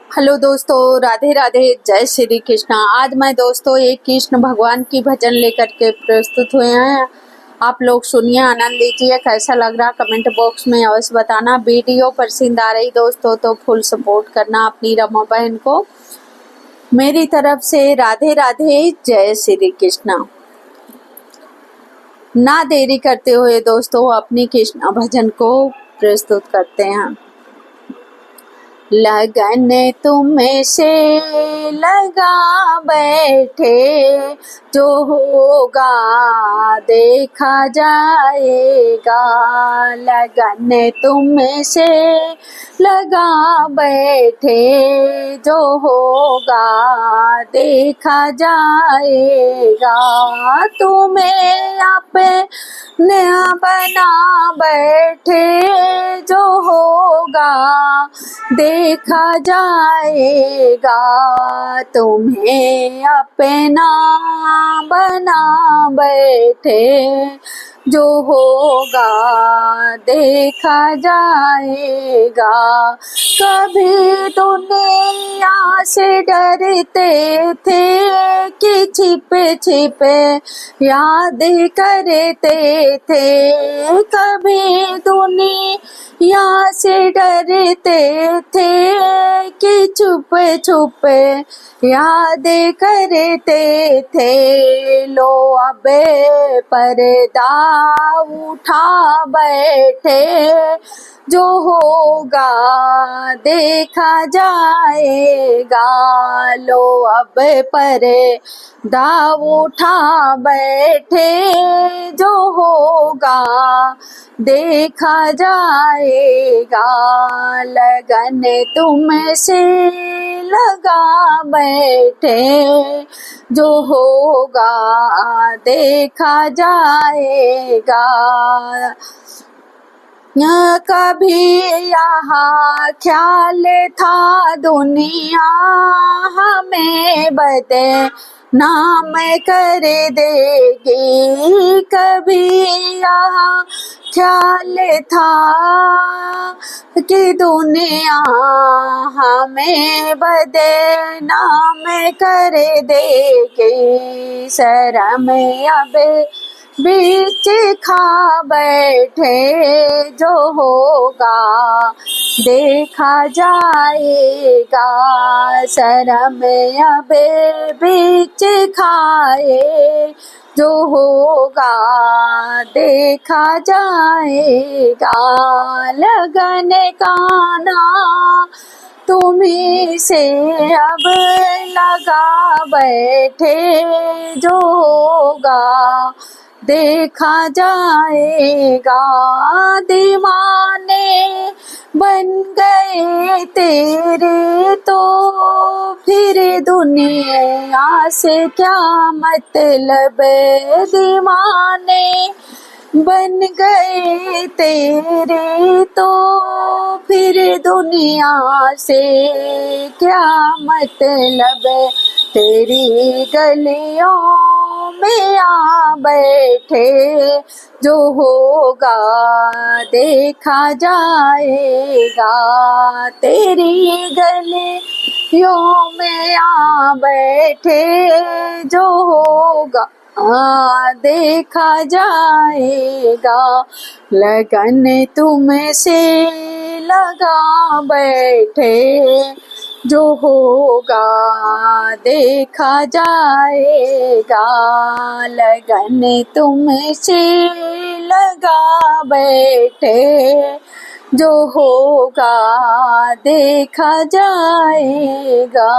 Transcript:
Hello दोस्तों, राधे राधे, जय श्री कृष्णा। आज मैं दोस्तों एक कृष्ण भगवान की भजन लेकर के प्रस्तुत हुए हैं। आप लोग सुनिए, आनंद लीजिए। कैसा लग रहा कमेंट बॉक्स में अवश्य बताना। वीडियो पसंद आ रही दोस्तों तो फुल सपोर्ट करना अपनी रमा बहन को। मेरी तरफ से राधे राधे, जय श्री कृष्णा। ना देरी करते हुए दोस्तों अपनी कृष्ण भजन को प्रस्तुत करते हैं। लगन तुम्हें से लगा बैठे, जो होगा देखा जाएगा। लगन तुम्हें से लगा बैठे, जो होगा देखा जाएगा। तुम्हें अपने बना बैठे, जो होगा देखा जाएगा। तुम्हें अपना बना बैठे, जो होगा देखा जाएगा। कभी दुनिया से डरते थे कि छिपे छिपे याद करते थे। कभी दुनिया से डरते थे कि छुपे छुपे याद करते थे। लो अबे पर्दा उठा बैठे, जो होगा देखा जाएगा। लो अब पर्दा उठा बैठे, जो होगा देखा जाएगा। लगन तुमसे लगा बैठे, जो होगा देखा जाएगा। कभी यहाँ ख्याल था दुनिया हमें बदनाम कर देगी। कभी यहाँ ख्याल था कि दुनिया हमें बदनाम कर देगी। शर्म अब बीच खा बैठे, जो होगा देखा जाएगा। शर्म अब बीच खाए, जो होगा देखा जाएगा। लगन गाना तुम्ही से अब लगा बैठे, जो होगा देखा जाएगा। दीवाने बन गए तेरे तो फिर दुनिया से क्या मतलब। दीवाने बन गए तेरे तो फिर दुनिया से क्या मतलब। तेरी गलियों में आ बैठे, जो होगा देखा जाएगा। तेरी गलियों में आ बैठे, जो होगा देखा जाएगा। लगन तुमसे लगा बैठे, जो होगा देखा जाएगा। लगन तुमसे लगा बैठे, जो होगा देखा जाएगा।